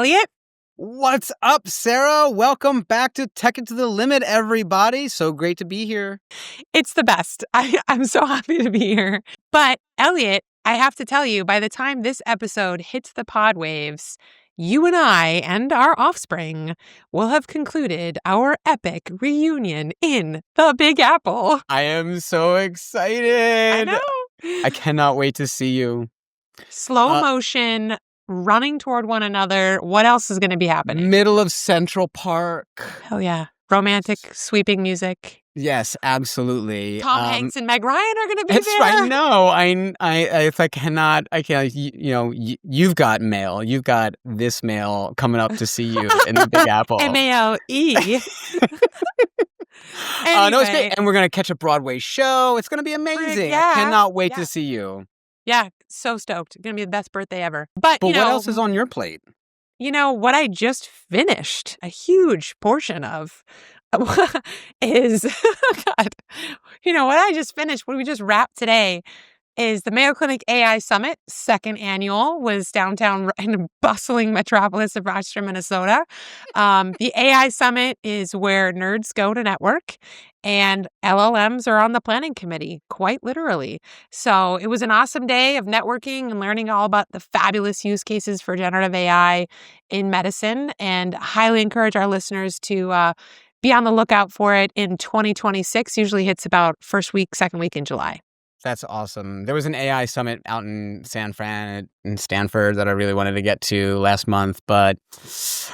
Elliott. What's up, Sarah? Welcome back to Tech It to the Limit, everybody. So great to be here. It's the best. I'm so happy to be here. But Elliott, I have to tell you, by the time this episode hits the pod waves, you and I and our offspring will have concluded our epic reunion in the Big Apple. I am so excited. I know. I cannot wait to see you. Slow motion, running toward one another. What else is going to be happening? Middle of Central Park. Hell yeah. Romantic, sweeping music. Yes, absolutely. Tom Hanks and Meg Ryan are going to be It's there. right. No, if I cannot, you've got mail. You've got this mail coming up to see you in the Big Apple. MALE. No, it's great. And we're going to catch a Broadway show. It's going to be amazing. Yeah. I cannot wait to see you. Yeah, so stoked. Going to be the best birthday ever. But what else is on your plate? You know, what I just finished, a huge portion of, is, God, what I just finished, what we just wrapped today is the Mayo Clinic AI Summit, second annual, was downtown in the bustling metropolis of Rochester, Minnesota. The AI Summit is where nerds go to network, and LLMs are on the planning committee, quite literally. So it was an awesome day of networking and learning all about the fabulous use cases for generative AI in medicine, and highly encourage our listeners to be on the lookout for it in 2026. Usually hits about first week, second week in July. That's awesome. There was an AI summit out in San Fran and Stanford that I really wanted to get to last month, but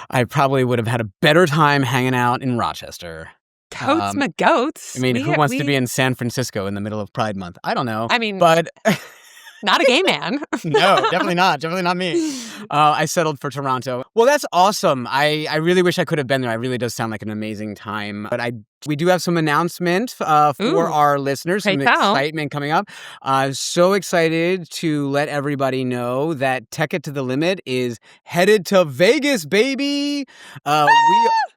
I probably would have had a better time hanging out in Rochester. Totes my goats. I mean, who wants to be in San Francisco in the middle of Pride Month? I don't know. I mean, but not a gay man. No, definitely not. Definitely not me. I settled for Toronto. Well, that's awesome. I really wish I could have been there. It really does sound like an amazing time. But we do have some announcement for our listeners, some excitement coming up. So excited to let everybody know that Tech It to the Limit is headed to Vegas, baby.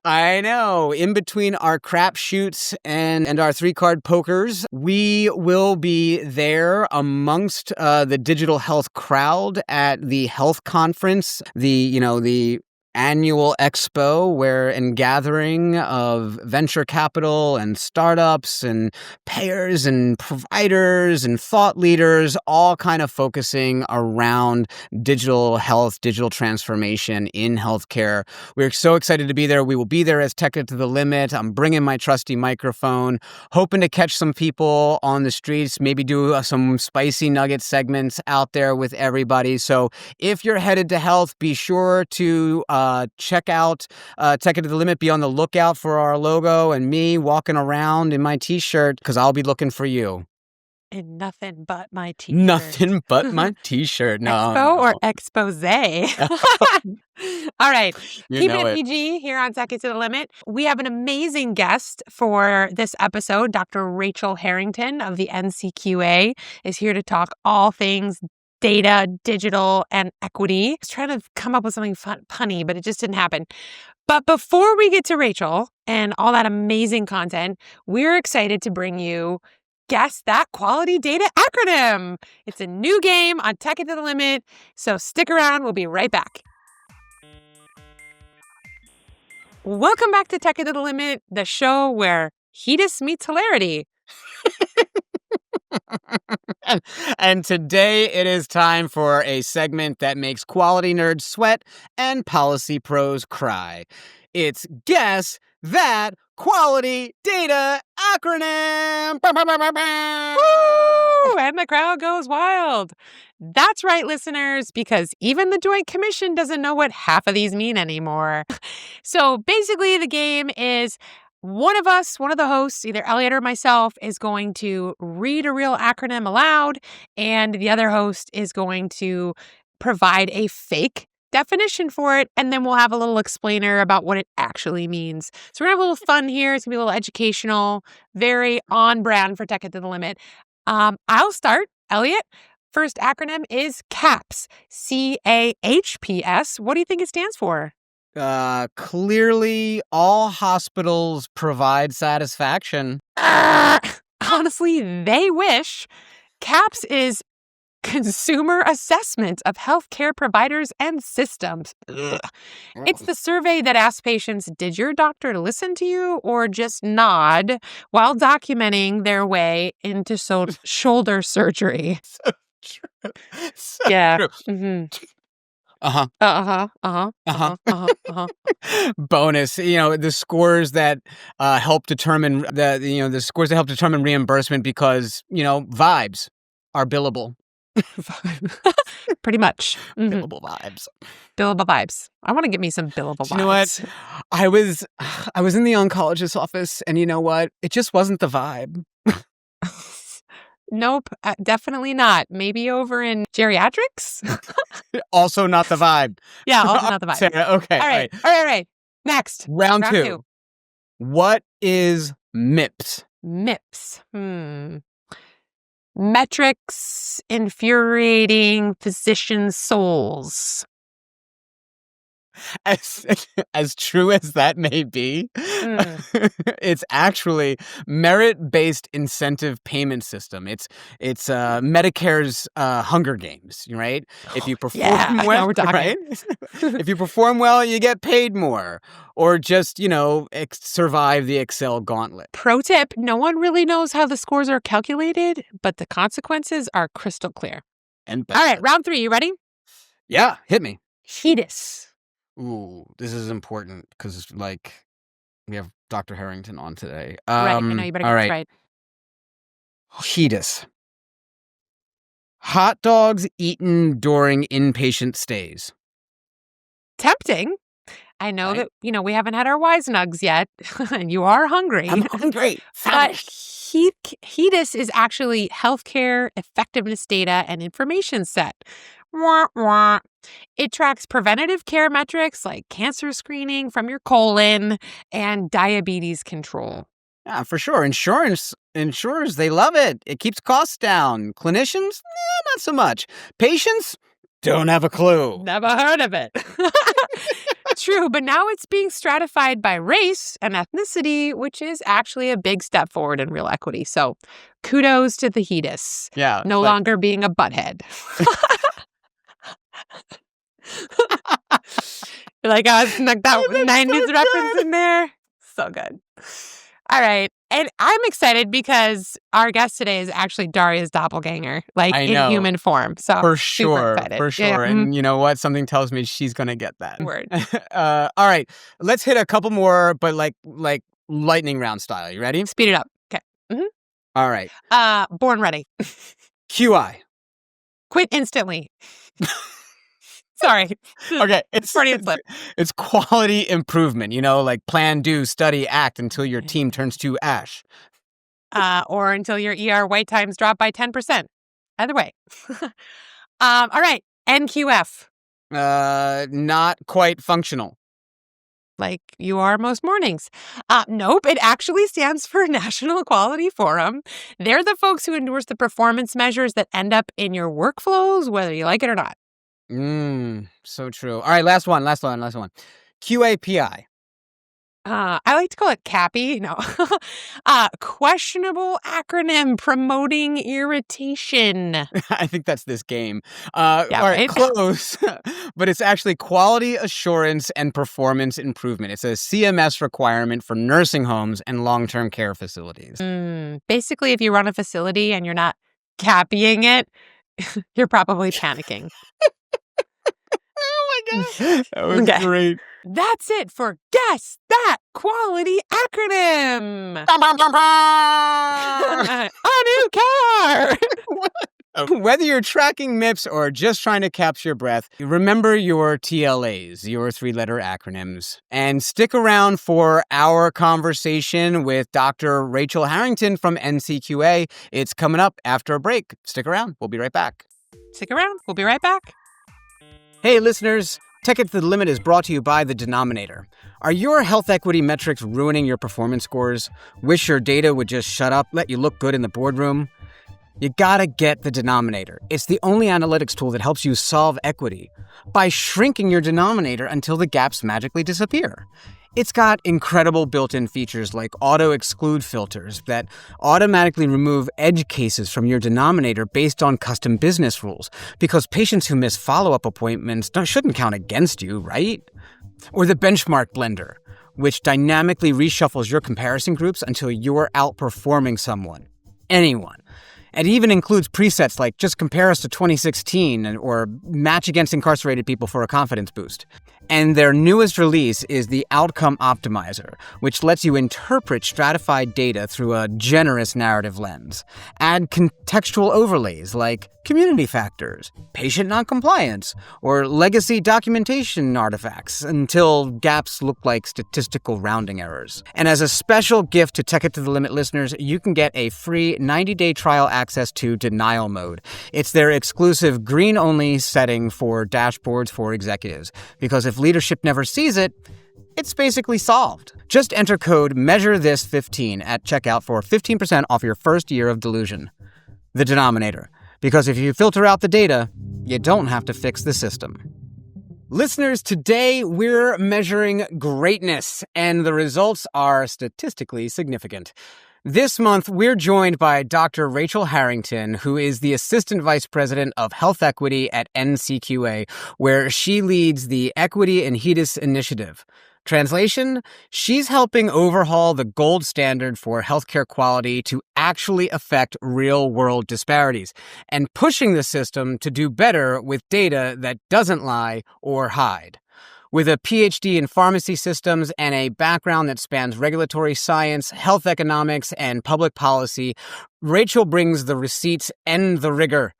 I know. In between our crap shoots and our 3-card pokers, we will be there amongst the digital health crowd at the health conference, the annual expo and gathering of venture capital and startups and payers and providers and thought leaders, all kind of focusing around digital health, digital transformation in healthcare. We're so excited to be there. We will be there as Tech It to the Limit. I'm bringing my trusty microphone, hoping to catch some people on the streets, maybe do some spicy nugget segments out there with everybody. So if you're headed to health, be sure to check out Tech It to the Limit. Be on the lookout for our logo and me walking around in my t-shirt, because I'll be looking for you. And nothing but my t-shirt. Nothing but my t-shirt. No. Expo or expose? All right. Keep it it. PG here on Tech It to the Limit. We have an amazing guest for this episode. Dr. Rachel Harrington of the NCQA is here to talk all things data, digital, and equity. I was trying to come up with something punny, but it just didn't happen. But before we get to Rachel and all that amazing content, we're excited to bring you Guess That Quality Data Acronym. It's a new game on Tech It to the Limit, so stick around. We'll be right back. Welcome back to Tech It to the Limit, the show where HEDIS meets hilarity. And today it is time for a segment that makes quality nerds sweat and policy pros cry. It's Guess That Quality Data Acronym! Woo! And the crowd goes wild. That's right, listeners, because even the Joint Commission doesn't know what half of these mean anymore. So basically the game is one of the hosts, either Elliott or myself, is going to read a real acronym aloud, and the other host is going to provide a fake definition for it, and then we'll have a little explainer about what it actually means. So we're going to have a little fun here. It's going to be a little educational, very on brand for Tech It to the Limit. I'll start. Elliott, first acronym is CAHPS, CAHPS. What do you think it stands for? Clearly, all hospitals provide satisfaction. Honestly, they wish. CAHPS is consumer assessment of healthcare providers and systems. Ugh. It's the survey that asks patients, did your doctor listen to you or just nod while documenting their way into shoulder surgery? So true. So Yeah. true. Mm-hmm. Bonus, the scores that help determine the scores that help determine reimbursement because, vibes are billable. Pretty much. Mm-hmm. Billable vibes. Billable vibes. I want to get me some billable vibes. You know what? I was in the oncologist's office, and you know what? It just wasn't the vibe. Nope, definitely not. Maybe over in geriatrics? Also not the vibe. Yeah, also not the vibe. Sarah, okay. All right. Next. Round two. What is MIPS? MIPS. Metrics infuriating physician souls. As true as that may be, it's actually merit-based incentive payment system. It's Medicare's Hunger Games, right? If you perform well, right? If you perform well, you get paid more, or just survive the Excel gauntlet. Pro tip: no one really knows how the scores are calculated, but the consequences are crystal clear. And all right, round 3. You ready? Yeah, hit me. HEDIS. Ooh, this is important because, we have Dr. Harrington on today. Right, I know you better get this right. HEDIS. Hot dogs eaten during inpatient stays. Tempting. I know that, we haven't had our wise nugs yet, and you are hungry. I'm hungry. But HEDIS is actually healthcare effectiveness data and information set. Wah, wah. It tracks preventative care metrics like cancer screening from your colon and diabetes control. Yeah, for sure. Insurers, they love it. It keeps costs down. Clinicians, not so much. Patients, don't have a clue. Never heard of it. True, but now it's being stratified by race and ethnicity, which is actually a big step forward in real equity. So kudos to the HEDIS. Yeah. No longer being a butthead. I snuck that 90s reference in there. So good. All right. And I'm excited because our guest today is actually Daria's doppelganger, in human form. So for sure. For sure. Yeah. And you know what? Something tells me she's going to get that. Word. All right. Let's hit a couple more, but like lightning round style. You ready? Speed it up. Okay. Mm-hmm. All right. Born ready. QI. Quit instantly. Sorry. Okay. It's quality improvement, plan, do, study, act until your team turns to ash. Or until your ER wait times drop by 10%. Either way. All right. NQF. Not quite functional. Like you are most mornings. Nope. It actually stands for National Quality Forum. They're the folks who endorse the performance measures that end up in your workflows, whether you like it or not. So true. All right, last one. QAPI. I like to call it CAPI. No. Questionable acronym promoting irritation. I think that's this game. Yeah, all right, close. But it's actually quality assurance and performance improvement. It's a CMS requirement for nursing homes and long-term care facilities. Basically, if you run a facility and you're not CAPIing it, you're probably panicking. Oh my God. That was great. That's it for Guess That Quality Acronym. A new car. Whether you're tracking MIPS or just trying to capture your breath, remember your TLAs, your 3-letter acronyms. And stick around for our conversation with Dr. Rachel Harrington from NCQA. It's coming up after a break. Stick around. We'll be right back. Stick around. We'll be right back. Hey, listeners. Tech It to the Limit is brought to you by The Denominator. Are your health equity metrics ruining your performance scores? Wish your data would just shut up, let you look good in the boardroom? You gotta get The Denominator. It's the only analytics tool that helps you solve equity by shrinking your denominator until the gaps magically disappear. It's got incredible built-in features like auto-exclude filters that automatically remove edge cases from your denominator based on custom business rules, because patients who miss follow-up appointments shouldn't count against you, right? Or the benchmark blender, which dynamically reshuffles your comparison groups until you're outperforming someone. Anyone. It even includes presets like just compare us to 2016 or match against incarcerated people for a confidence boost. And their newest release is the Outcome Optimizer, which lets you interpret stratified data through a generous narrative lens. Add contextual overlays like community factors, patient noncompliance, or legacy documentation artifacts until gaps look like statistical rounding errors. And as a special gift to Tech It to the Limit listeners, you can get a free 90-day trial access to Denial Mode. It's their exclusive green-only setting for dashboards for executives, because if leadership never sees it, it's basically solved. Just enter code MEASURETHIS15 at checkout for 15% off your first year of Delusion. The denominator. Because if you filter out the data, you don't have to fix the system. Listeners, today we're measuring greatness, and the results are statistically significant. This month, we're joined by Dr. Rachel Harrington, who is the Assistant Vice President of Health Equity at NCQA, where she leads the Equity and HEDIS initiative. Translation, she's helping overhaul the gold standard for healthcare quality to actually affect real-world disparities, and pushing the system to do better with data that doesn't lie or hide. With a PhD in pharmacy systems and a background that spans regulatory science, health economics, and public policy, Rachel brings the receipts and the rigor.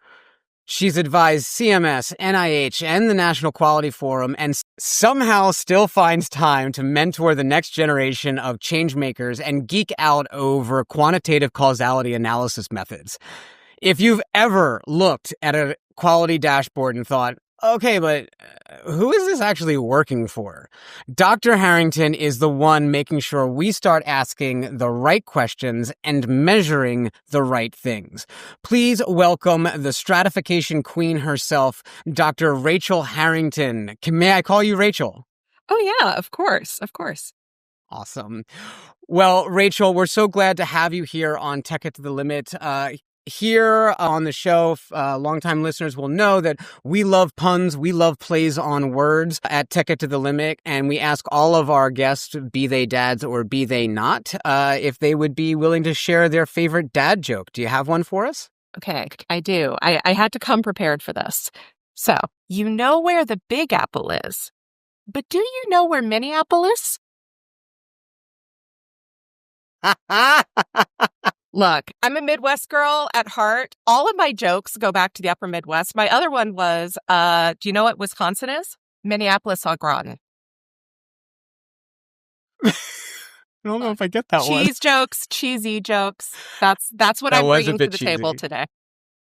She's advised CMS, NIH, and the National Quality Forum, and somehow still finds time to mentor the next generation of changemakers and geek out over quantitative causality analysis methods. If you've ever looked at a quality dashboard and thought, okay, but who is this actually working for? Dr. Harrington is the one making sure we start asking the right questions and measuring the right things. Please welcome the stratification queen herself, Dr. Rachel Harrington. May I call you Rachel? Oh, yeah, of course. Of course. Awesome. Well, Rachel, we're so glad to have you here on Tech It to the Limit. Here on the show, longtime listeners will know that we love puns, we love plays on words at Tech It to the Limit, and we ask all of our guests, be they dads or be they not, if they would be willing to share their favorite dad joke. Do you have one for us? Okay, I do. I had to come prepared for this. So, you know where the Big Apple is, but do you know where Minneapolis is? Look, I'm a Midwest girl at heart. All of my jokes go back to the upper Midwest. My other one was, do you know what Wisconsin is? Minneapolis au gratin. I don't know if I get that one. Cheese jokes, cheesy jokes. That's what I'm bringing to the table today.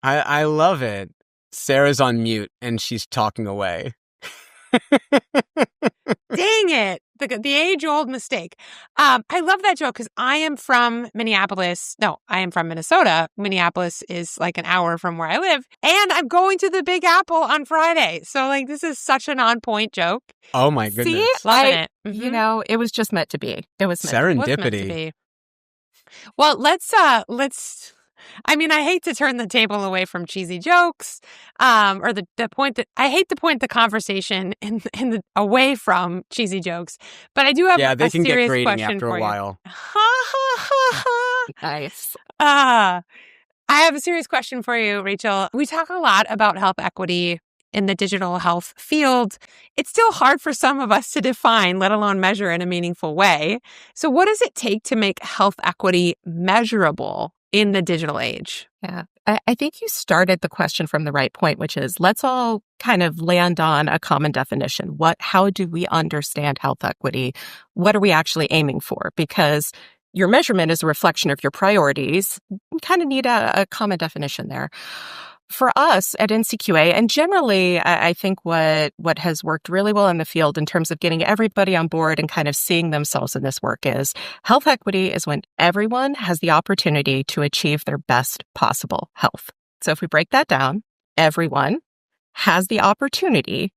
I love it. Sarah's on mute and she's talking away. Dang it. The age-old mistake. I love that joke because I am from Minneapolis. No, I am from Minnesota. Minneapolis is like an hour from where I live. And I'm going to the Big Apple on Friday. So, like, this is such an on-point joke. Oh, my goodness. See? Loving it. Mm-hmm. You know, it was just meant to be. It was serendipity. Well, let's I mean, I hate to turn the table away from cheesy jokes, or the point that I hate to point the conversation away from cheesy jokes, but I do have they can serious get grating question after for a while. Nice. I have a serious question for you, Rachel. We talk a lot about health equity in the digital health field. It's still hard for some of us to define, let alone measure in a meaningful way. So what does it take to make health equity measurable in the digital age? Yeah, I think you started the question from the right point, which is let's all kind of land on a common definition. How do we understand health equity? What are we actually aiming for? Because your measurement is a reflection of your priorities. You kind of need a common definition there. For us at NCQA, and generally, I think what has worked really well in the field in terms of getting everybody on board and kind of seeing themselves in this work is health equity is when everyone has the opportunity to achieve their best possible health. So if we break that down, everyone has the opportunity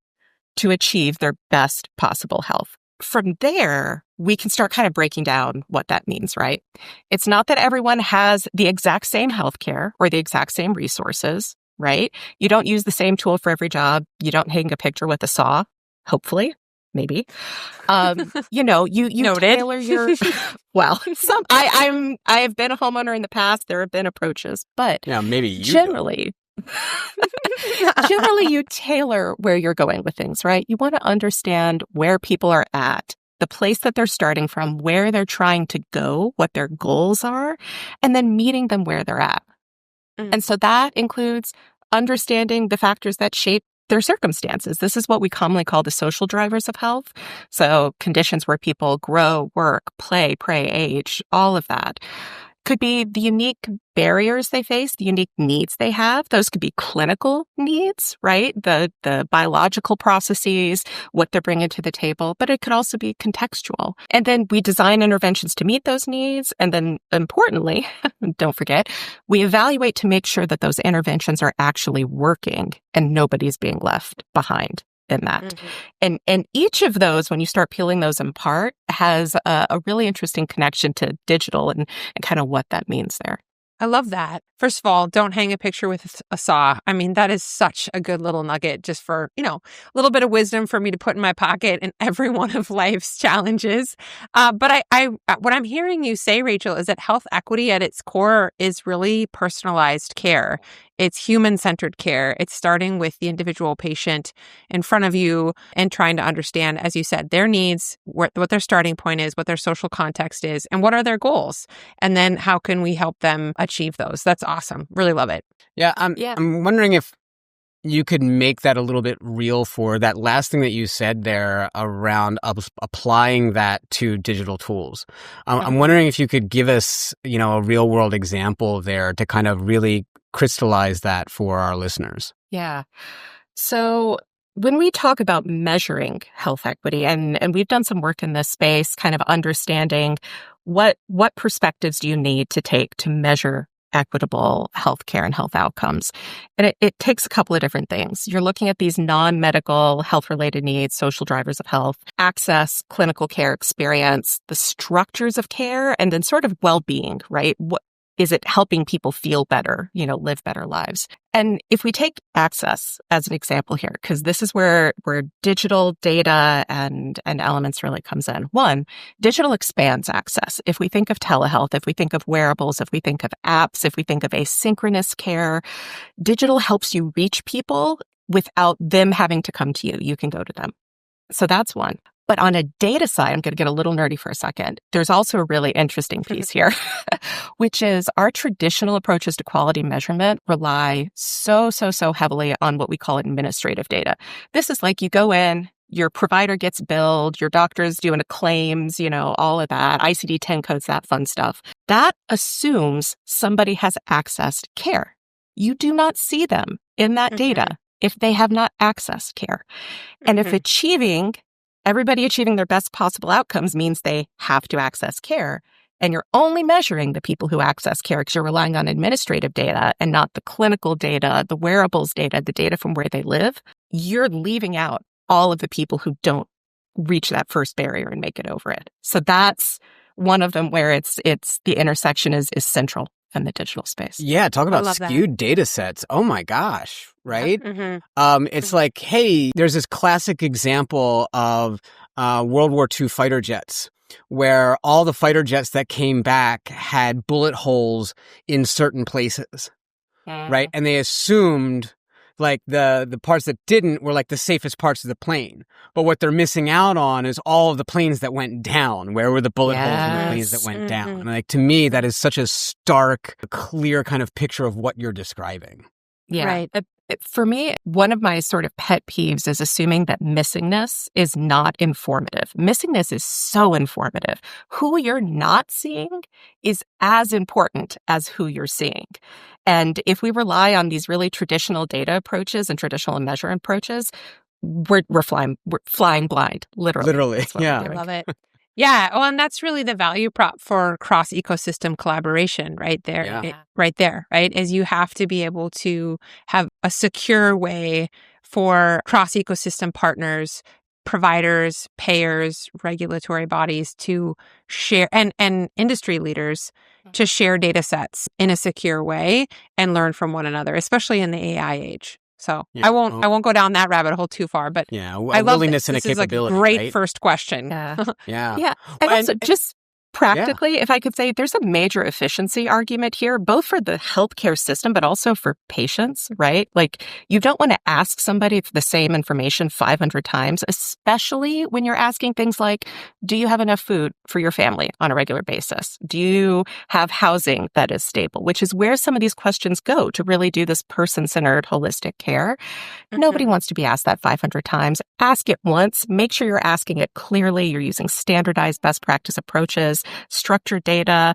to achieve their best possible health. From there, we can start kind of breaking down what that means, right? It's not that everyone has the exact same healthcare or the exact same resources, right? You don't use the same tool for every job. You don't hang a picture with a saw, hopefully. Maybe, you Noted. tailor your. Well, I have been a homeowner in the past. There have been approaches, but Yeah, maybe you generally, you tailor where you're going with things, right? You want to understand where people are at, the place that they're starting from, where they're trying to go, what their goals are, and then meeting them where they're at. And so that includes understanding the factors that shape their circumstances. This is what we commonly call the social drivers of health. So conditions where people grow, work, play, pray, age, all of that. Could be the unique barriers they face, the unique needs they have. Those could be clinical needs, right? The biological processes, what they're bringing to the table, but it could also be contextual. And then we design interventions to meet those needs. And then importantly, don't forget, we evaluate to make sure that those interventions are actually working and nobody's being left behind in that. And each of those, when you start peeling those apart, has a really interesting connection to digital and kind of what that means there. I love that. First of all, don't hang a picture with a saw. I mean, that is such a good little nugget just for, a little bit of wisdom for me to put in my pocket in every one of life's challenges. But what I'm hearing you say, Rachel, is that health equity at its core is really personalized care. It's human-centered care. It's starting with the individual patient in front of you and trying to understand, as you said, their needs, what their starting point is, what their social context is, and what are their goals. And then how can we help them achieve those? That's awesome. Really love it. Yeah, I'm wondering if you could make that a little bit real for that last thing that you said there around applying that to digital tools. I'm wondering if you could give us, a real world example there to kind of really crystallize that for our listeners. Yeah. So when we talk about measuring health equity, and we've done some work in this space, kind of understanding what perspectives do you need to take to measure equitable healthcare and health outcomes. And it takes a couple of different things. You're looking at these non-medical health-related needs, social drivers of health, access, clinical care experience, the structures of care, and then sort of well-being, right? What is it helping people feel better, live better lives? And if we take access as an example here, because this is where digital data and elements really comes in. One, digital expands access. If we think of telehealth, if we think of wearables, if we think of apps, if we think of asynchronous care, digital helps you reach people without them having to come to you. You can go to them. So that's one. But on a data side, I'm going to get a little nerdy for a second. There's also a really interesting piece here, which is our traditional approaches to quality measurement rely so heavily on what we call administrative data. This is like you go in, your provider gets billed, your doctor's doing claims, all of that, ICD-10 codes, that fun stuff. That assumes somebody has accessed care. You do not see them in that data if they have not accessed care. And if everybody achieving their best possible outcomes means they have to access care, and you're only measuring the people who access care because you're relying on administrative data and not the clinical data, the wearables data, the data from where they live, you're leaving out all of the people who don't reach that first barrier and make it over it. So that's one of them where it's the intersection is central in the digital space. Yeah, talk about skewed data sets. Oh my gosh, right? It's like, hey, there's this classic example of World War II fighter jets, where all the fighter jets that came back had bullet holes in certain places, right? And they assumed like the parts that didn't were like the safest parts of the plane. But what they're missing out on is all of the planes that went down. Where were the bullet holes in the planes that went down? And like, to me, that is such a stark, clear kind of picture of what you're describing. Yeah. Right. For me, one of my sort of pet peeves is assuming that missingness is not informative. Missingness is so informative. Who you're not seeing is as important as who you're seeing. And if we rely on these really traditional data approaches and traditional measurement approaches, we're flying blind, literally. Yeah. I love it. Yeah. Well, and that's really the value prop for cross-ecosystem collaboration right there. Yeah. Right? Is you have to be able to have a secure way for cross-ecosystem partners, providers, payers, regulatory bodies to share and industry leaders to share data sets in a secure way and learn from one another, especially in the AI age. So I won't go down that rabbit hole too far, but yeah, I love willingness this. and a This is capability. a great right? first question. Yeah. Yeah. And also, just practically, if I could say, there's a major efficiency argument here, both for the healthcare system, but also for patients, right? Like, you don't want to ask somebody the same information 500 times, especially when you're asking things like, do you have enough food for your family on a regular basis? Do you have housing that is stable? Which is where some of these questions go to really do this person-centered holistic care. Nobody wants to be asked that 500 times. Ask it once. Make sure you're asking it clearly. You're using standardized best practice approaches, structured data,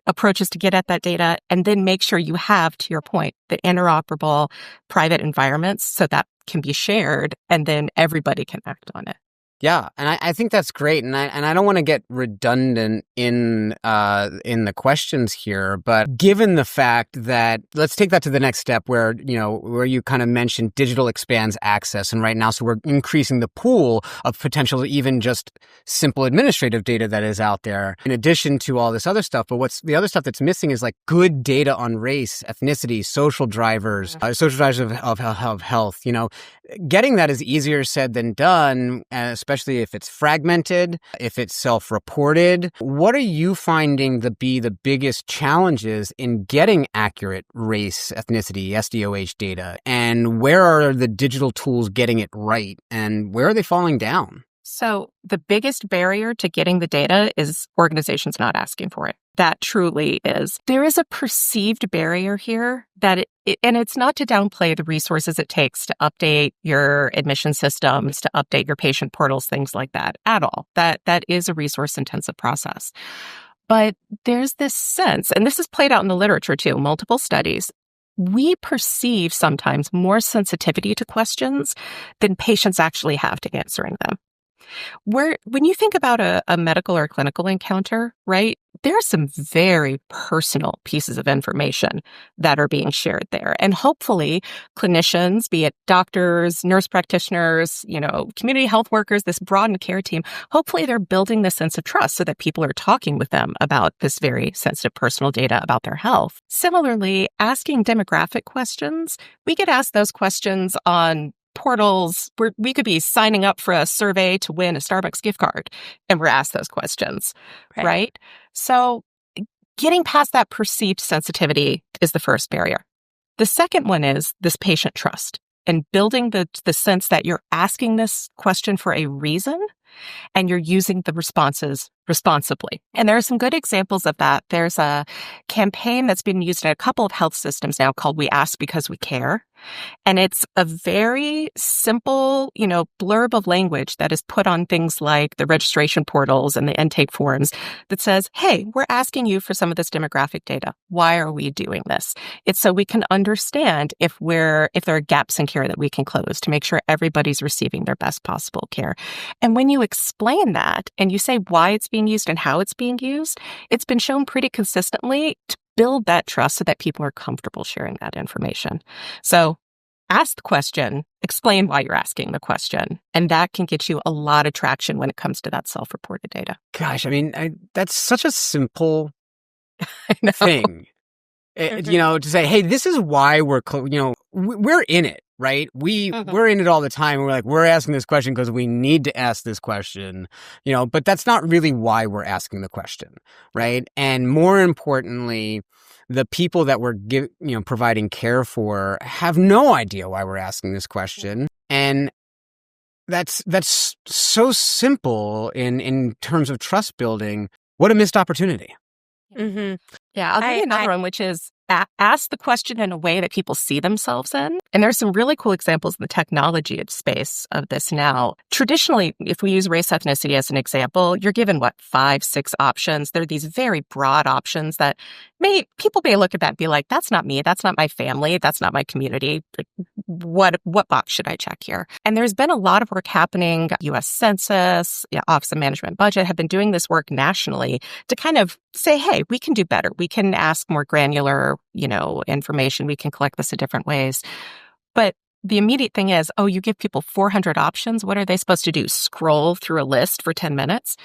approaches to get at that data, and then make sure you have, to your point, the interoperable private environments so that can be shared and then everybody can act on it. Yeah, and I think that's great, and I don't want to get redundant in the questions here, but given the fact that, let's take that to the next step where you kind of mentioned digital expands access, and right now, so we're increasing the pool of potential, even just simple administrative data that is out there, in addition to all this other stuff. But what's the other stuff that's missing is like good data on race, ethnicity, social drivers of health. Getting that is easier said than done, especially if it's fragmented, if it's self-reported. What are you finding to be the biggest challenges in getting accurate race, ethnicity, SDOH data? And where are the digital tools getting it right? And where are they falling down? So the biggest barrier to getting the data is organizations not asking for it. That truly is. There is a perceived barrier here and it's not to downplay the resources it takes to update your admission systems, to update your patient portals, things like that at all. That is a resource-intensive process. But there's this sense, and this is played out in the literature too, multiple studies, we perceive sometimes more sensitivity to questions than patients actually have to answering them. When you think about a medical or clinical encounter, right, there are some very personal pieces of information that are being shared there. And hopefully clinicians, be it doctors, nurse practitioners, community health workers, this broadened care team, hopefully they're building this sense of trust so that people are talking with them about this very sensitive personal data about their health. Similarly, asking demographic questions, we get asked those questions on portals where we could be signing up for a survey to win a Starbucks gift card, and we're asked those questions, right? So getting past that perceived sensitivity is the first barrier. The second one is this patient trust and building the sense that you're asking this question for a reason and you're using the responses responsibly. And there are some good examples of that. There's a campaign that's been used in a couple of health systems now called We Ask Because We Care. And it's a very simple, blurb of language that is put on things like the registration portals and the intake forms that says, hey, we're asking you for some of this demographic data. Why are we doing this? It's so we can understand if there are gaps in care that we can close to make sure everybody's receiving their best possible care. And when you explain that and you say why it's being used and how it's being used, it's been shown pretty consistently to build that trust so that people are comfortable sharing that information. So ask the question, explain why you're asking the question, and that can get you a lot of traction when it comes to that self-reported data. Gosh, that's such a simple thing. To say, hey, this is why we're in it, right? We're in it all the time. We're asking this question because we need to ask this question, but that's not really why we're asking the question, right? And more importantly, the people that we're providing care for have no idea why we're asking this question. And that's so simple in terms of trust building. What a missed opportunity. Mm-hmm. Yeah, I'll give you another one, which is ask the question in a way that people see themselves in. And there's some really cool examples in the technology space of this now. Traditionally, if we use race ethnicity as an example, you're given, 5, 6 options. There are these very broad options that people may look at that and be like, that's not me, that's not my family, that's not my community. Like, what box should I check here? And there's been a lot of work happening. U.S. Census, Office of Management and Budget have been doing this work nationally to kind of say, hey, we can do better. We can ask more granular, information. We can collect this in different ways. But the immediate thing is, oh, you give people 400 options. What are they supposed to do? Scroll through a list for 10 minutes?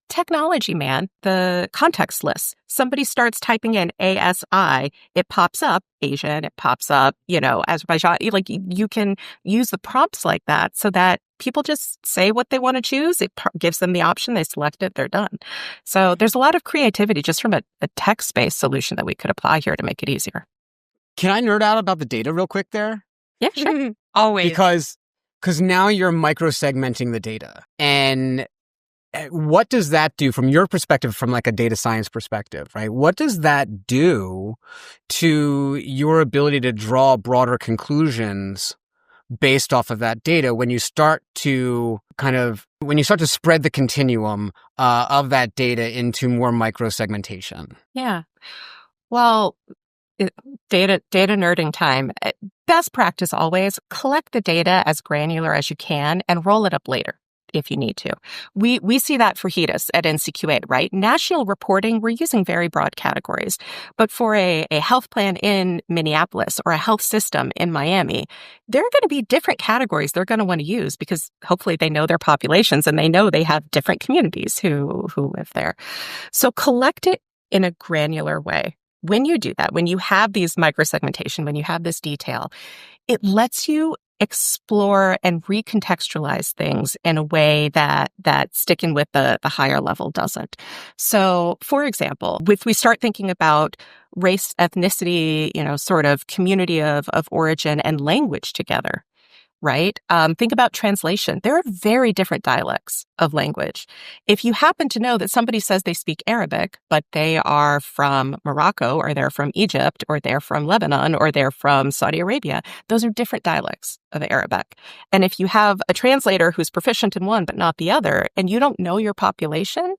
Technology, man, the context lists. Somebody starts typing in ASI, it pops up Asian, it pops up, Azerbaijan. Like you can use the prompts like that so that people just say what they want to choose. It gives them the option, they select it, they're done. So there's a lot of creativity just from a text-based solution that we could apply here to make it easier. Can I nerd out about the data real quick there? Yeah, sure. Always. Because now you're micro-segmenting the data. And what does that do from your perspective, from like a data science perspective, right? What does that do to your ability to draw broader conclusions based off of that data when you start to spread the continuum of that data into more micro-segmentation? Yeah. Well, data nerding time. Best practice always, collect the data as granular as you can and roll it up later if you need to. We see that for HEDIS at NCQA, right? National reporting, we're using very broad categories. But for a health plan in Minneapolis or a health system in Miami, there are going to be different categories they're going to want to use because hopefully they know their populations and they know they have different communities who live there. So collect it in a granular way. When you do that, when you have these microsegmentation, when you have this detail, it lets you explore and recontextualize things in a way that sticking with the higher level doesn't. So, for example, if we start thinking about race, ethnicity, sort of community of origin and language together, right? Think about translation. There are very different dialects of language. If you happen to know that somebody says they speak Arabic, but they are from Morocco, or they're from Egypt, or they're from Lebanon, or they're from Saudi Arabia, those are different dialects of Arabic. And if you have a translator who's proficient in one but not the other, and you don't know your population,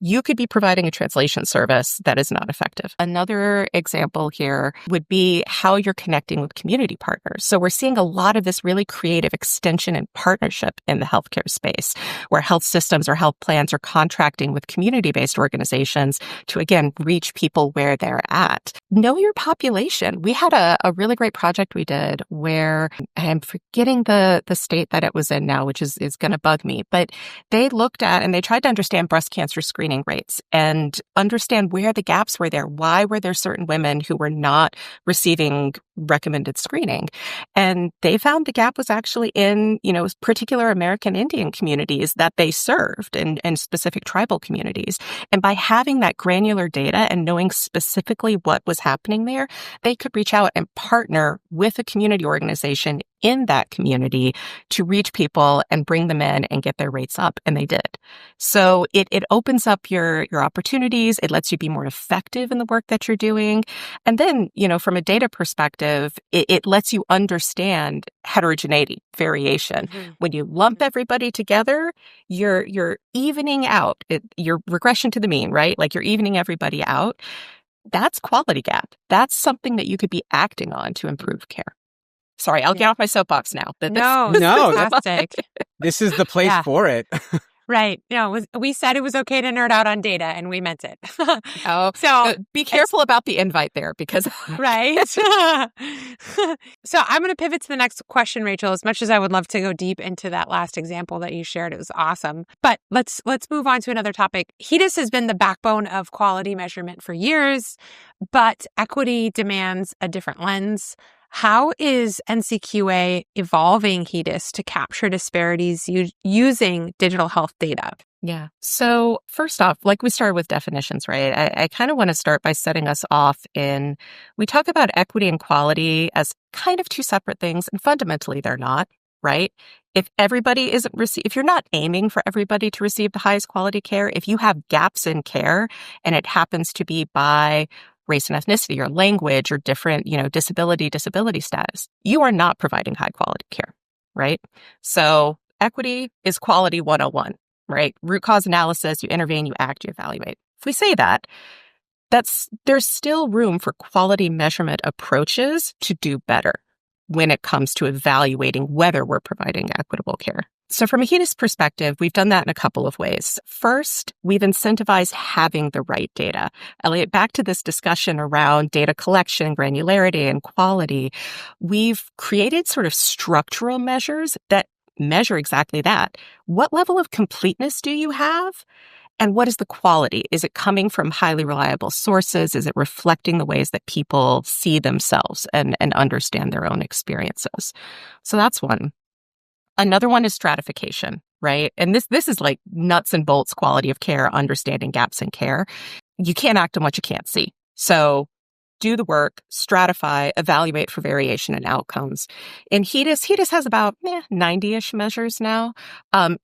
you could be providing a translation service that is not effective. Another example here would be how you're connecting with community partners. So we're seeing a lot of this really creative extension and partnership in the healthcare space, where health systems or health plans are contracting with community-based organizations to, again, reach people where they're at. Know your population. We had a really great project we did where, I'm forgetting the state that it was in now, which is going to bug me, but they looked at and they tried to understand breast cancer screening rates and understand where the gaps were there. Why were there certain women who were not receiving recommended screening? And they found the gap was actually in, particular American Indian communities that they served and specific tribal communities. And by having that granular data and knowing specifically what was happening there, they could reach out and partner with a community organization in that community to reach people and bring them in and get their rates up. And they did. So it opens up your opportunities. It lets you be more effective in the work that you're doing. And then, from a data perspective, it lets you understand heterogeneity, variation. Mm-hmm. When you lump everybody together, you're evening out your regression to the mean, right? Like you're evening everybody out. That's quality gap. That's something that you could be acting on to improve care. Sorry, I'll get off my soapbox now. No, fantastic. This is the place for it. Right. We said it was okay to nerd out on data, and we meant it. So be careful about the invite there, because right. So I'm going to pivot to the next question, Rachel. As much as I would love to go deep into that last example that you shared, it was awesome. But let's move on to another topic. HEDIS has been the backbone of quality measurement for years, but equity demands a different lens. How is NCQA evolving HEDIS to capture disparities using digital health data? Yeah. So first off, like we started with definitions, right? I kind of want to start by setting us off we talk about equity and quality as kind of two separate things, and fundamentally they're not, right? If everybody if you're not aiming for everybody to receive the highest quality care, if you have gaps in care and it happens to be by race and ethnicity or language or different, disability status, you are not providing high quality care, right? So equity is quality 101, right? Root cause analysis, you intervene, you act, you evaluate. If we say that, there's still room for quality measurement approaches to do better when it comes to evaluating whether we're providing equitable care. So from a HEDIS perspective, we've done that in a couple of ways. First, we've incentivized having the right data. Elliott, back to this discussion around data collection, granularity, and quality, we've created sort of structural measures that measure exactly that. What level of completeness do you have? And what is the quality? Is it coming from highly reliable sources? Is it reflecting the ways that people see themselves and understand their own experiences? So that's one. Another one is stratification, right? And this is like nuts and bolts quality of care, understanding gaps in care. You can't act on what you can't see. So do the work, stratify, evaluate for variation in outcomes. In HEDIS has about 90-ish measures now.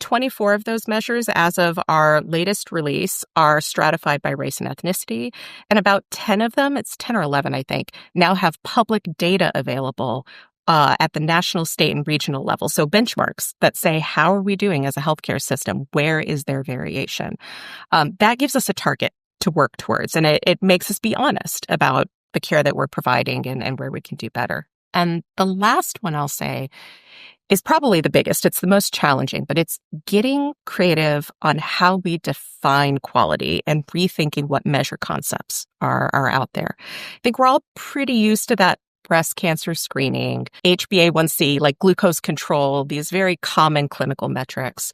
24 of those measures, as of our latest release, are stratified by race and ethnicity. And about 10 of them, it's 10 or 11, I think, now have public data available at the national, state, and regional level. So benchmarks that say, how are we doing as a healthcare system? Where is there variation? That gives us a target to work towards, and it makes us be honest about the care that we're providing and where we can do better. And the last one I'll say is probably the biggest. It's the most challenging, but it's getting creative on how we define quality and rethinking what measure concepts are out there. I think we're all pretty used to that breast cancer screening, HbA1c, like glucose control, these very common clinical metrics.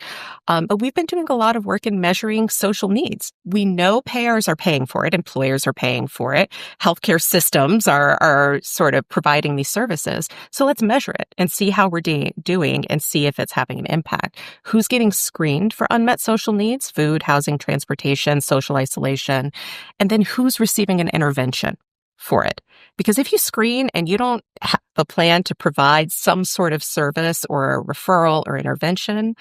But we've been doing a lot of work in measuring social needs. We know payers are paying for it, employers are paying for it, healthcare systems are sort of providing these services. So let's measure it and see how we're doing and see if it's having an impact. Who's getting screened for unmet social needs, food, housing, transportation, social isolation, and then who's receiving an intervention for it. Because if you screen and you don't have a plan to provide some sort of service or a referral or intervention,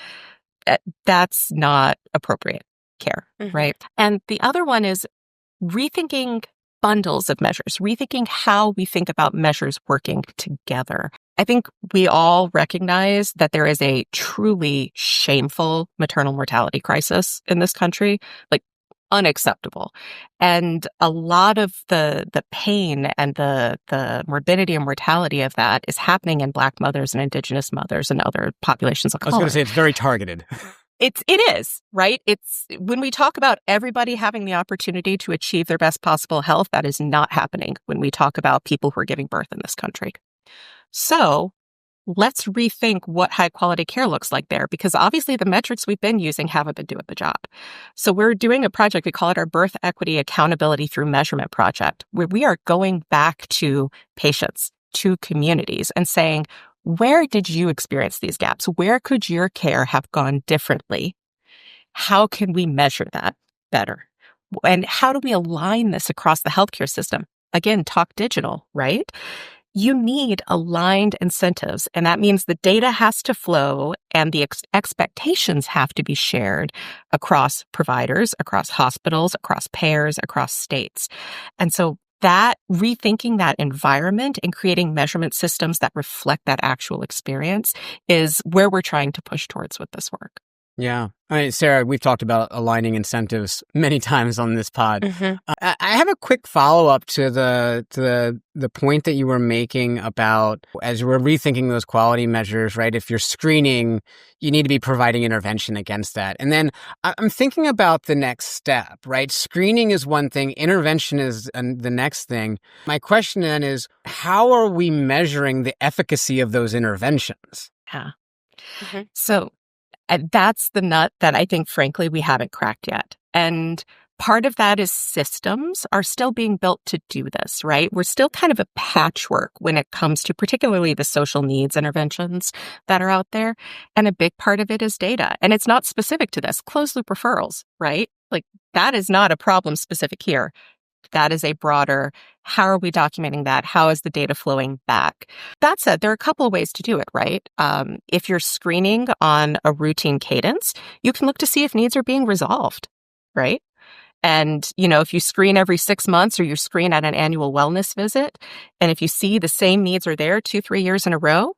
that's not appropriate care, right? And the other one is rethinking bundles of measures, rethinking how we think about measures working together. I think we all recognize that there is a truly shameful maternal mortality crisis in this country, like unacceptable. And a lot of the pain and the morbidity and mortality of that is happening in Black mothers and Indigenous mothers and other populations of color. I was going to say it's very targeted. It is, right? It's when we talk about everybody having the opportunity to achieve their best possible health, that is not happening when we talk about people who are giving birth in this country. So let's rethink what high quality care looks like there, because obviously the metrics we've been using haven't been doing the job. So we're doing a project, we call it our Birth Equity Accountability Through Measurement Project, where we are going back to patients, to communities and saying, where did you experience these gaps? Where could your care have gone differently? How can we measure that better? And how do we align this across the healthcare system? Again, talk digital, right? You need aligned incentives, and that means the data has to flow and the expectations have to be shared across providers, across hospitals, across payers, across states. And so that rethinking that environment and creating measurement systems that reflect that actual experience is where we're trying to push towards with this work. Yeah. I mean, Sarah, we've talked about aligning incentives many times on this pod. I have a quick follow-up to the point that you were making about, as we're rethinking those quality measures, right? If you're screening, you need to be providing intervention against that. And then I'm thinking about the next step, right? Screening is one thing, intervention is the next thing. My question then is, how are we measuring the efficacy of those interventions? Yeah. So that's the nut that I think, frankly, we haven't cracked yet. And part of that is systems are still being built to do this, right? We're still kind of a patchwork when it comes to particularly the social needs interventions that are out there. And a big part of it is data. And it's not specific to this. Closed loop referrals, right? Like that is not a problem specific here. That is a broader, how are we documenting that? How is the data flowing back? That said, there are a couple of ways to do it, right? If you're screening on a routine cadence, you can look to see if needs are being resolved, right? And, if you screen every 6 months or you screen at an annual wellness visit, and if you see the same needs are there 2-3 years in a row,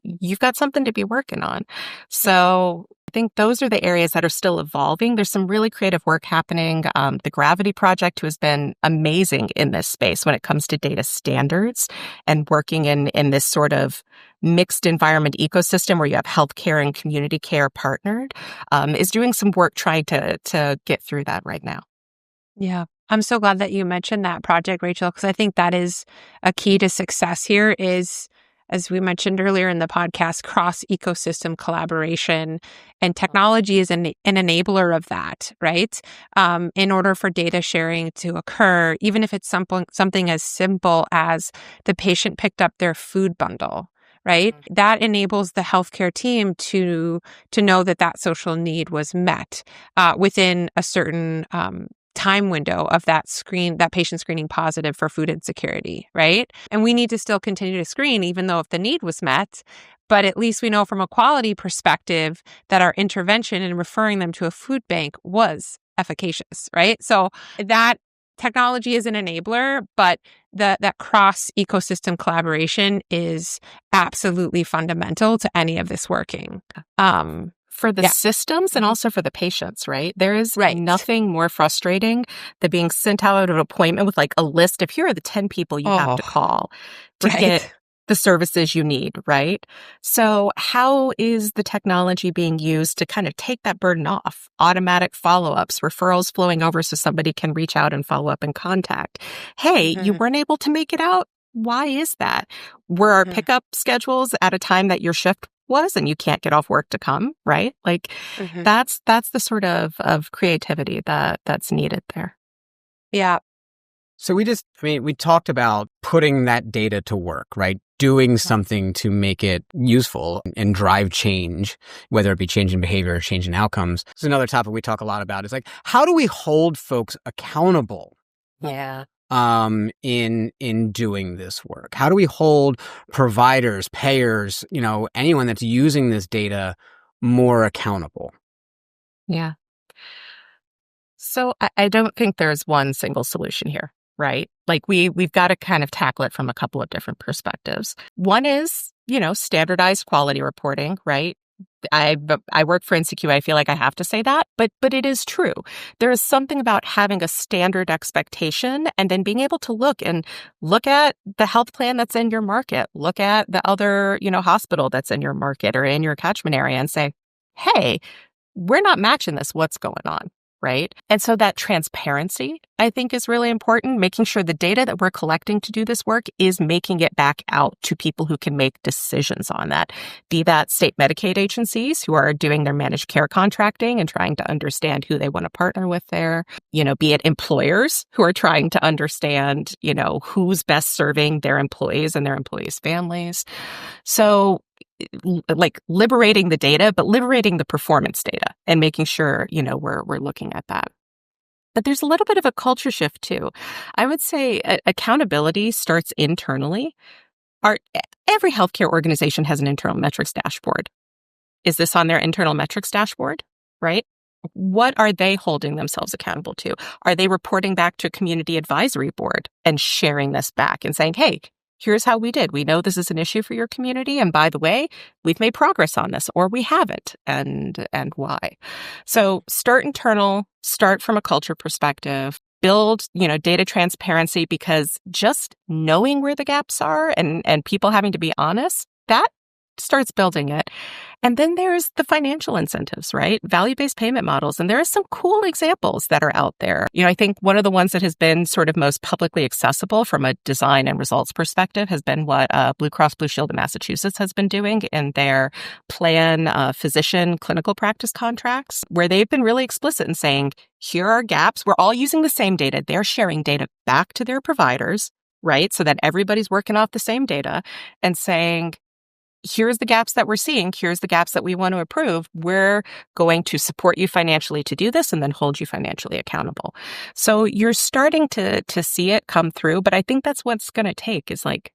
you've got something to be working on. So I think those are the areas that are still evolving. There's some really creative work happening. The Gravity Project, who has been amazing in this space when it comes to data standards and working in this sort of mixed environment ecosystem where you have healthcare and community care partnered, is doing some work trying to get through that right now. Yeah. I'm so glad that you mentioned that project, Rachel, because I think that is a key to success here is, as we mentioned earlier in the podcast, cross-ecosystem collaboration, and technology is an enabler of that, right? In order for data sharing to occur, even if it's something as simple as the patient picked up their food bundle, right? That enables the healthcare team to know that social need was met within a certain time window of that patient screening positive for food insecurity, right? And we need to still continue to screen, even though if the need was met, but at least we know from a quality perspective that our intervention in referring them to a food bank was efficacious, right? So that technology is an enabler, but that cross-ecosystem collaboration is absolutely fundamental to any of this working. For the systems and also for the patients, right? There is nothing more frustrating than being sent out of an appointment with like a list of here are the 10 people you have to call to get the services you need, right? So how is the technology being used to kind of take that burden off? Automatic follow-ups, referrals flowing over so somebody can reach out and follow up and contact. Hey, you weren't able to make it out. Why is that? Were our pickup schedules at a time that your shift was and you can't get off work to come, right? Like that's the sort of creativity that's needed there. Yeah. So we talked about putting that data to work, right? Doing something to make it useful and drive change, whether it be change in behavior or change in outcomes. This is another topic we talk a lot about. Is like, how do we hold folks accountable? Yeah. In doing this work? How do we hold providers, payers, anyone that's using this data more accountable? Yeah. So I don't think there's one single solution here, right? Like we've got to kind of tackle it from a couple of different perspectives. One is, standardized quality reporting, right? I work for NCQA. I feel like I have to say that, but it is true. There is something about having a standard expectation and then being able to look at the health plan that's in your market, look at the other, hospital that's in your market or in your catchment area and say, hey, we're not matching this. What's going on? Right? And so that transparency, I think, is really important, making sure the data that we're collecting to do this work is making it back out to people who can make decisions on that, be that state Medicaid agencies who are doing their managed care contracting and trying to understand who they want to partner with there, be it employers who are trying to understand, who's best serving their employees and their employees' families. So like liberating the data, but liberating the performance data and making sure, we're looking at that. But there's a little bit of a culture shift too. I would say accountability starts internally. Every healthcare organization has an internal metrics dashboard. Is this on their internal metrics dashboard, right? What are they holding themselves accountable to? Are they reporting back to a community advisory board and sharing this back and saying, hey, here's how we did. We know this is an issue for your community. And by the way, we've made progress on this or we haven't and why. So start internal, start from a culture perspective, build, data transparency, because just knowing where the gaps are and people having to be honest, that starts building it. And then there's the financial incentives, right? Value-based payment models. And there are some cool examples that are out there. I think one of the ones that has been sort of most publicly accessible from a design and results perspective has been what Blue Cross Blue Shield of Massachusetts has been doing in their plan physician clinical practice contracts, where they've been really explicit in saying, here are gaps. We're all using the same data. They're sharing data back to their providers, right? So that everybody's working off the same data and saying, here's the gaps that we're seeing. Here's the gaps that we want to improve. We're going to support you financially to do this and then hold you financially accountable. So you're starting to see it come through, but I think that's what's going to take is like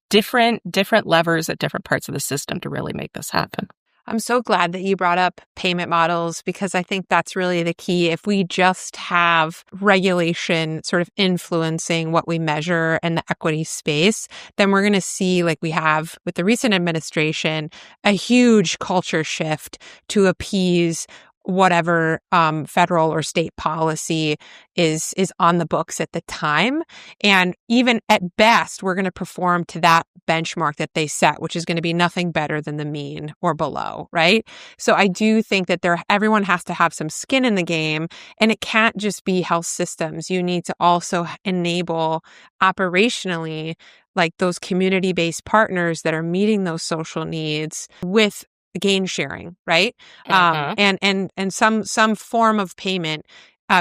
different levers at different parts of the system to really make this happen. I'm so glad that you brought up payment models because I think that's really the key. If we just have regulation sort of influencing what we measure in the equity space, then we're going to see, like we have with the recent administration, a huge culture shift to appease whatever federal or state policy is on the books at the time. And even at best, we're going to perform to that benchmark that they set, which is going to be nothing better than the mean or below, right? So I do think that everyone has to have some skin in the game, and it can't just be health systems. You need to also enable operationally like those community-based partners that are meeting those social needs with gain sharing, right? And some form of payment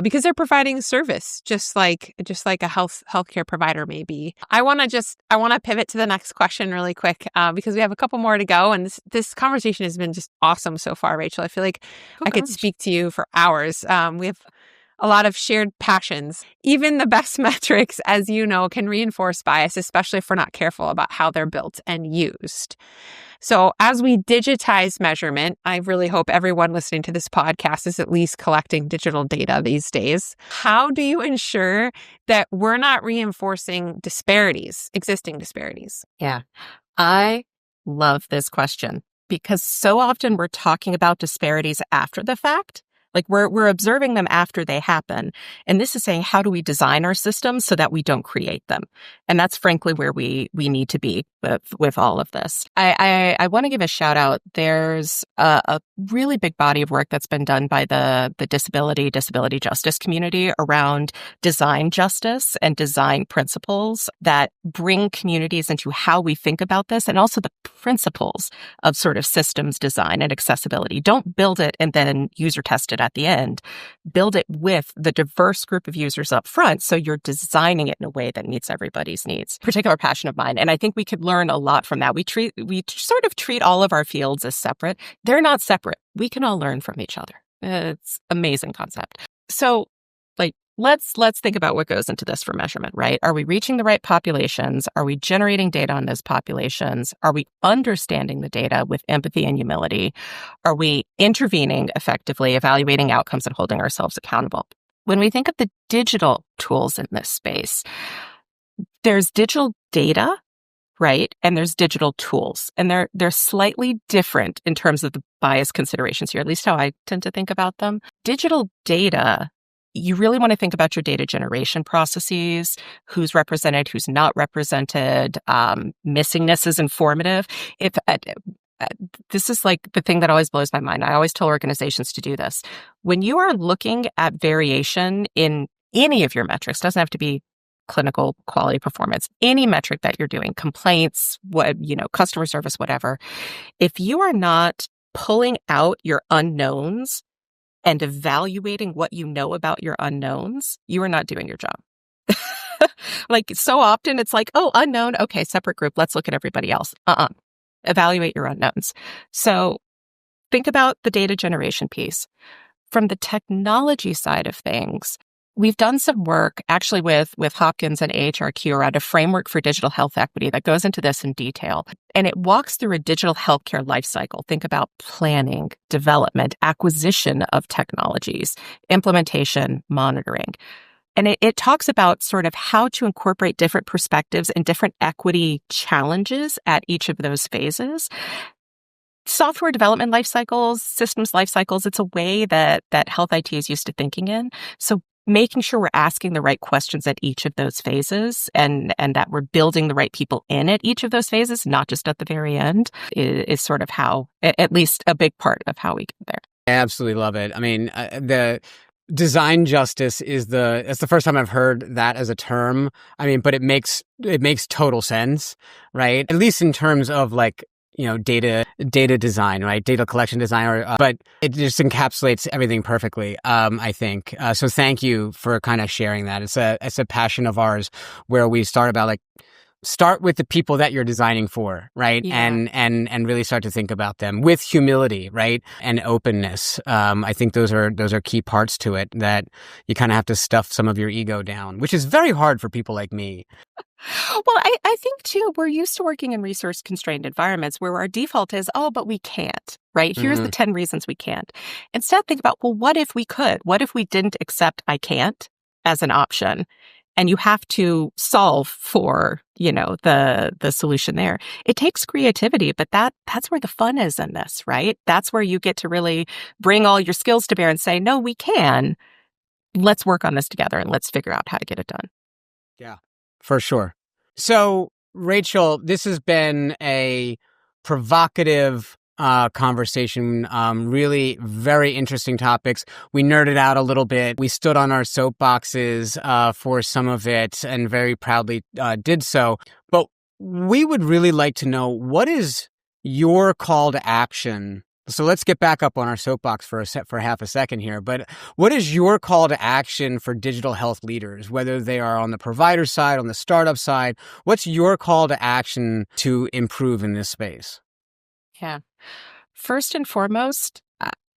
because they're providing a service, just like a healthcare provider may be. I want to pivot to the next question really quick because we have a couple more to go, and this conversation has been just awesome so far, Rachel. I feel like I could speak to you for hours. We have a lot of shared passions. Even the best metrics, as you know, can reinforce bias, especially if we're not careful about how they're built and used. So as we digitize measurement, I really hope everyone listening to this podcast is at least collecting digital data these days. How do you ensure that we're not reinforcing existing disparities? Yeah, I love this question because so often we're talking about disparities after the fact. Like we're observing them after they happen. And this is saying, how do we design our systems so that we don't create them? And that's frankly where we need to be with all of this. I want to give a shout out. There's a really big body of work that's been done by the disability justice community around design justice and design principles that bring communities into how we think about this and also the principles of sort of systems design and accessibility. Don't build it and then user test it at the end. Build it with the diverse group of users up front so you're designing it in a way that meets everybody's needs. Particular passion of mine, and I think we could learn a lot from that. We sort of treat all of our fields as separate. They're not separate. We can all learn from each other. It's an amazing concept. So let's think about what goes into this for measurement, right? Are we reaching the right populations? Are we generating data on those populations? Are we understanding the data with empathy and humility? Are we intervening effectively, evaluating outcomes and holding ourselves accountable? When we think of the digital tools in this space, there's digital data, right? And there's digital tools, and they're slightly different in terms of the bias considerations here, at least how I tend to think about them. Digital data, you really want to think about your data generation processes, who's represented, who's not represented. Missingness is informative. This is like the thing that always blows my mind. I always tell organizations to do this. When you are looking at variation in any of your metrics, doesn't have to be clinical quality performance, any metric that you're doing, complaints, customer service, whatever. If you are not pulling out your unknowns and evaluating what you know about your unknowns, you are not doing your job. Like so often it's like, oh, unknown. Okay, separate group. Let's look at everybody else. Evaluate your unknowns. So think about the data generation piece. From the technology side of things, we've done some work actually with Hopkins and AHRQ around a framework for digital health equity that goes into this in detail. And it walks through a digital healthcare lifecycle. Think about planning, development, acquisition of technologies, implementation, monitoring. And it talks about sort of how to incorporate different perspectives and different equity challenges at each of those phases. Software development life cycles, systems life cycles, it's a way that health IT is used to thinking in. So making sure we're asking the right questions at each of those phases and that we're building the right people in at each of those phases, not just at the very end, is sort of how, at least a big part of how we get there. I absolutely love it. I mean, the design justice it's the first time I've heard that as a term. I mean, but it makes total sense, right? At least in terms of like, data design, right? Data collection design, but it just encapsulates everything perfectly, I think. So thank you for kind of sharing that. It's a passion of ours where we start about like, start with the people that you're designing for, right? Yeah. And really start to think about them with humility, right? And openness. I think those are key parts to it, that you kind of have to stuff some of your ego down, which is very hard for people like me. Well, I think, too, we're used to working in resource-constrained environments where our default is, oh, but we can't, right? Here's the 10 reasons we can't. Instead, think about, well, what if we could? What if we didn't accept I can't as an option? And you have to solve for, the solution there. It takes creativity, but that's where the fun is in this, right? That's where you get to really bring all your skills to bear and say, no, we can. Let's work on this together and let's figure out how to get it done. Yeah, for sure. So, Rachel, this has been a provocative conversation, really very interesting topics. We nerded out a little bit. We stood on our soapboxes for some of it and very proudly did so. But we would really like to know, what is your call to action? So let's get back up on our soapbox for half a second here. But what is your call to action for digital health leaders, whether they are on the provider side, on the startup side? What's your call to action to improve in this space? Yeah. First and foremost,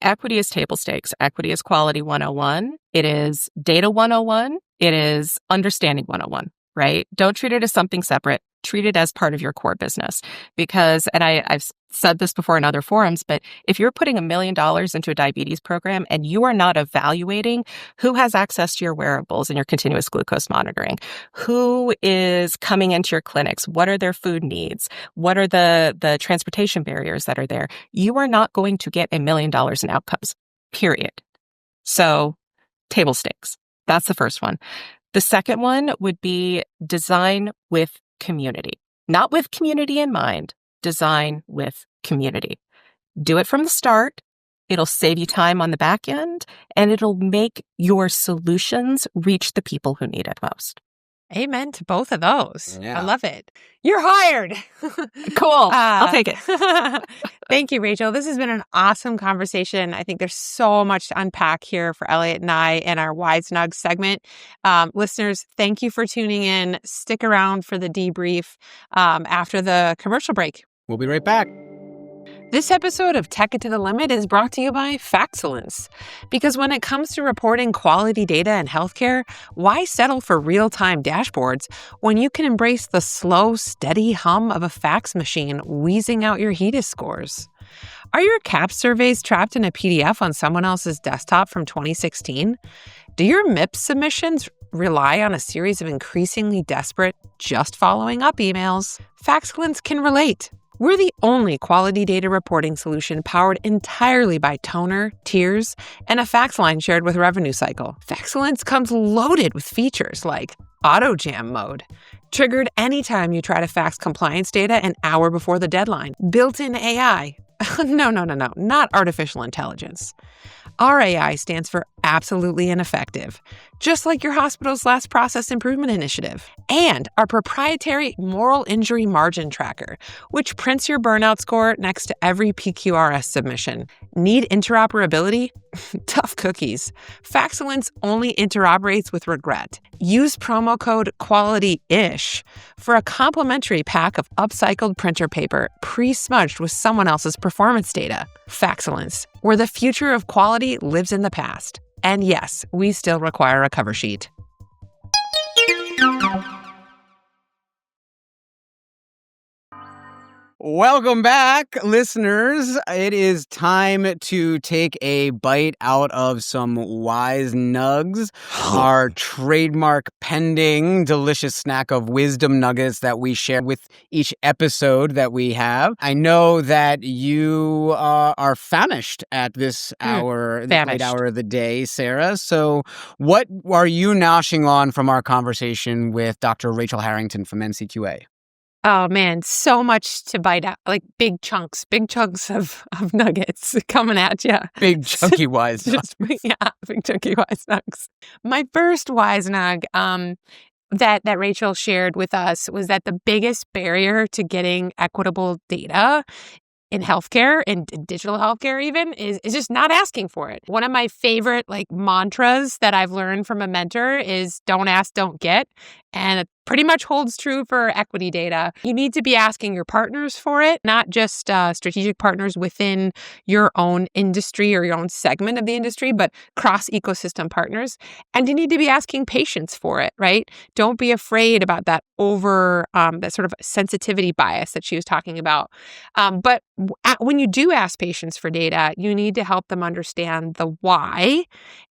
equity is table stakes. Equity is quality 101. It is data 101. It is understanding 101, right? Don't treat it as something separate. Treat it as part of your core business. Because, and I've said this before in other forums, but if you're putting $1 million into a diabetes program and you are not evaluating who has access to your wearables and your continuous glucose monitoring, who is coming into your clinics, what are their food needs, what are the transportation barriers that are there, you are not going to get $1 million in outcomes, period. So, table stakes. That's the first one. The second one would be design with community, not with community in mind. Design with community. Do it from the start. It'll save you time on the back end, and it'll make your solutions reach the people who need it most. Amen to both of those. Yeah. I love it. You're hired. Cool. I'll take it. Thank you, Rachel. This has been an awesome conversation. I think there's so much to unpack here for Elliott and I in our Wise Nugs segment. Listeners, thank you for tuning in. Stick around for the debrief after the commercial break. We'll be right back. This episode of Tech It to the Limit is brought to you by Faxcellence. Because when it comes to reporting quality data in healthcare, why settle for real-time dashboards when you can embrace the slow, steady hum of a fax machine wheezing out your HEDIS scores? Are your CAHPS surveys trapped in a PDF on someone else's desktop from 2016? Do your MIPS submissions rely on a series of increasingly desperate, just following up emails? Faxcellence can relate. We're the only quality data reporting solution powered entirely by toner, tiers, and a fax line shared with Revenue Cycle. Faxcellence comes loaded with features like auto jam mode, triggered anytime you try to fax compliance data an hour before the deadline, built-in AI. No, not artificial intelligence. Our AI stands for absolutely ineffective, just like your hospital's last process improvement initiative. And our proprietary moral injury margin tracker, which prints your burnout score next to every PQRS submission. Need interoperability? Tough cookies. Faxcellence only interoperates with regret. Use promo code QUALITY-ISH for a complimentary pack of upcycled printer paper pre-smudged with someone else's performance data. Faxcellence, where the future of quality lives in the past. And yes, we still require a cover sheet. Welcome back, listeners. It is time to take a bite out of some Wise Nugs, our trademark pending delicious snack of wisdom nuggets that we share with each episode that we have. I know that you are famished at this hour, the late hour of the day, Sarah. So what are you noshing on from our conversation with Dr. Rachel Harrington from NCQA? Oh man, so much to bite out, like big chunks of nuggets coming at you. Big chunky Wise Nugs. Big chunky Wise Nugs. My first Wise Nug that Rachel shared with us was that the biggest barrier to getting equitable data in healthcare, in digital healthcare even, is just not asking for it. One of my favorite mantras that I've learned from a mentor is don't ask, don't get. And pretty much holds true for equity data. You need to be asking your partners for it, not just strategic partners within your own industry or your own segment of the industry, but cross-ecosystem partners. And you need to be asking patients for it, right? Don't be afraid about that that sort of sensitivity bias that she was talking about. But when you do ask patients for data, you need to help them understand the why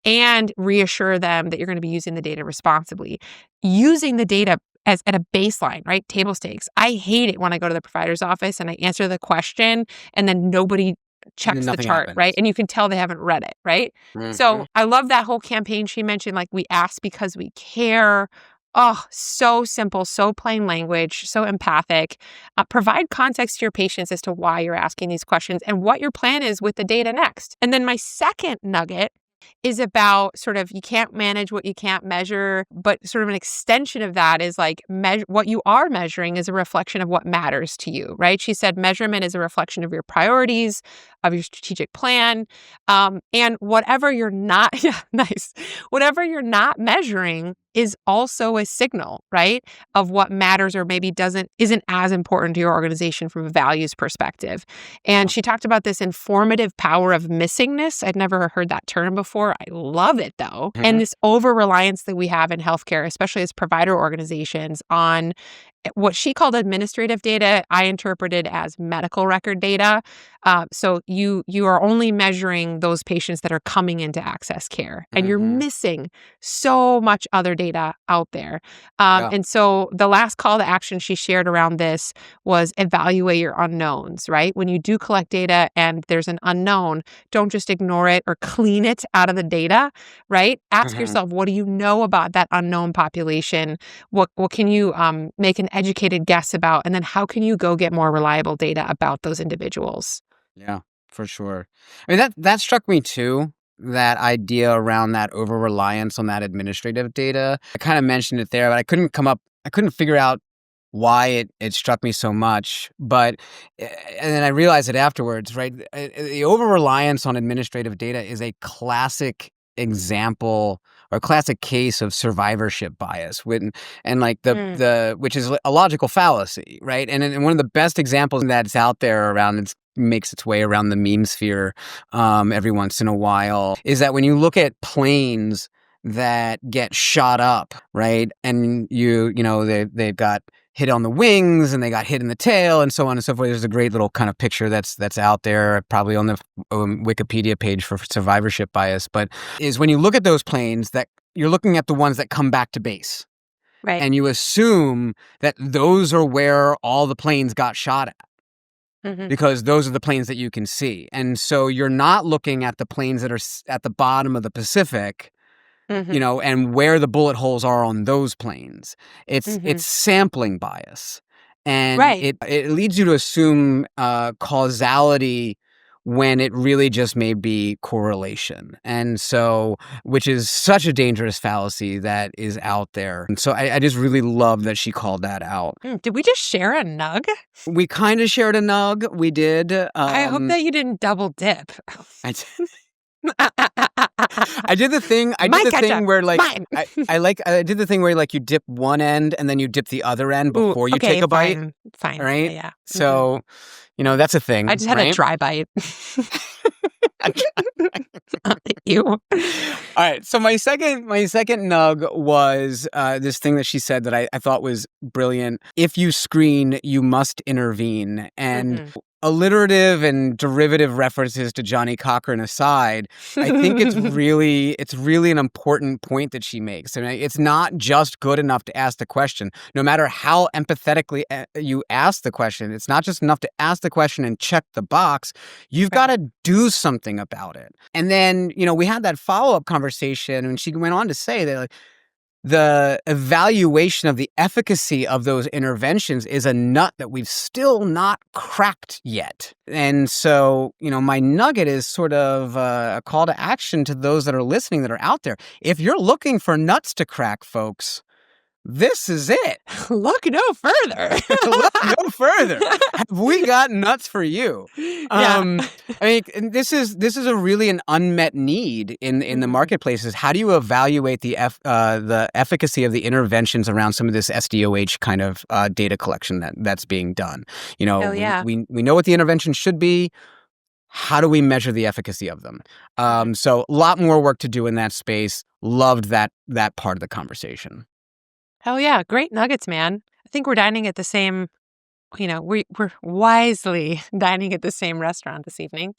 and reassure them that you're going to be using the data responsibly. Using the data as at a baseline, right? Table stakes. I hate it when I go to the provider's office and I answer the question and then nobody checks the chart, right? And you can tell they haven't read it, right? So I love that whole campaign she mentioned, like we ask because we care. Oh, so simple, so plain language, so empathic. Provide context to your patients as to why you're asking these questions and what your plan is with the data next. And then my second nugget is about sort of you can't manage what you can't measure, but sort of an extension of that is like what you are measuring is a reflection of what matters to you, right? She said measurement is a reflection of your priorities, of your strategic plan, and whatever you're not, whatever you're not measuring is also a signal, right, of what matters or maybe isn't as important to your organization from a values perspective. And she talked about this informative power of missingness. I'd never heard that term before. I love it though. And this over-reliance that we have in healthcare, especially as provider organizations, on what she called administrative data, I interpreted as medical record data. So you are only measuring those patients that are coming in to access care, and you're missing so much other data out there. And so the last call to action she shared around this was evaluate your unknowns, right? When you do collect data and there's an unknown, don't just ignore it or clean it out of the data, right? Ask yourself, what do you know about that unknown population? What can you make an educated guess about? And then how can you go get more reliable data about those individuals? Yeah, for sure. I mean, that struck me too, that idea around that over-reliance on that administrative data. I kind of mentioned it there, but I couldn't figure out why it struck me so much. And then I realized it afterwards, right? The over-reliance on administrative data is a classic example or classic case of survivorship bias, which is a logical fallacy, right? And one of the best examples that's out there around makes its way around the meme sphere every once in a while is that when you look at planes that get shot up, right, and they've got hit on the wings and they got hit in the tail and so on and so forth. There's a great little kind of picture that's out there, probably on the Wikipedia page for survivorship bias, but is when you look at those planes that you're looking at the ones that come back to base. Right. And you assume that those are where all the planes got shot at. Because those are the planes that you can see. And so you're not looking at the planes that are at the bottom of the Pacific, and where the bullet holes are on those planes. It's sampling bias. And it leads you to assume causality when it really just may be correlation. And so, which is such a dangerous fallacy that is out there. And so I just really love that she called that out. Did we just share a nug? We kind of shared a nug. We did. I hope that you didn't double dip. I did the thing. I did the thing where I did the thing where like you dip one end and then you dip the other end before you take a bite. Fine. Right? Yeah. So, that's a thing. I just had a dry bite. You. All right. So my second nug was this thing that she said that I thought was brilliant. If you screen, you must intervene. And alliterative and derivative references to Johnny Cochran aside, I think it's really an important point that she makes. I mean, it's not just good enough to ask the question. No matter how empathetically you ask the question, it's not just enough to ask the question and check the box. You've got to do something about it. And then, we had that follow-up conversation, and she went on to say that the evaluation of the efficacy of those interventions is a nut that we've still not cracked yet. And so, my nugget is sort of a call to action to those that are listening, that are out there. If you're looking for nuts to crack, folks, this is it. Look no further. Look no further. Have we got nuts for you? Yeah. I mean, and this is a really an unmet need in the marketplaces. How do you evaluate the efficacy of the interventions around some of this SDOH kind of data collection that's being done? You know, Hell yeah. we know what the intervention should be. How do we measure the efficacy of them? So a lot more work to do in that space. Loved that part of the conversation. Hell yeah. Great nuggets, man. I think we're dining at the same, we're wisely dining at the same restaurant this evening.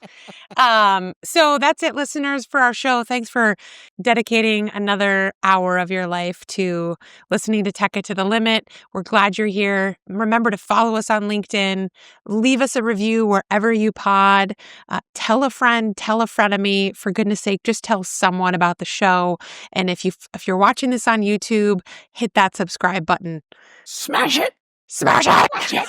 So that's it, listeners, for our show. Thanks for dedicating another hour of your life to listening to Tech It to the Limit. We're glad you're here. Remember to follow us on LinkedIn. Leave us a review wherever you pod. Tell a friend, tell a frenemy. For goodness sake, just tell someone about the show. And if you're watching this on YouTube, hit that subscribe button. Smash it. Smash it!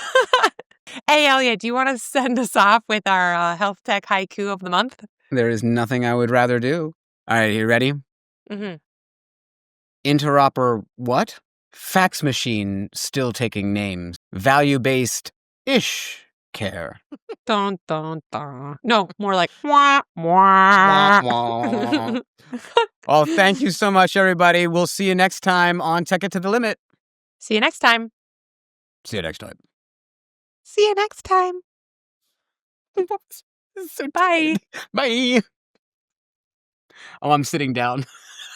Hey, Elliott, do you want to send us off with our health tech haiku of the month? There is nothing I would rather do. All right, you ready? Mm-hmm. Interoper what? Fax machine still taking names. Value-based-ish care. Dun, dun, dun. No, more like wah, wah. Wah, wah. Well, thank you so much, everybody. We'll see you next time on Tech It to the Limit. See you next time. See you next time. See you next time. Bye. Bye. Oh, I'm sitting down.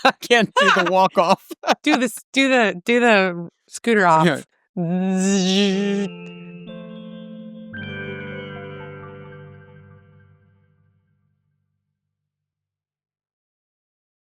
I can't do the walk off. Do the scooter off. Yeah.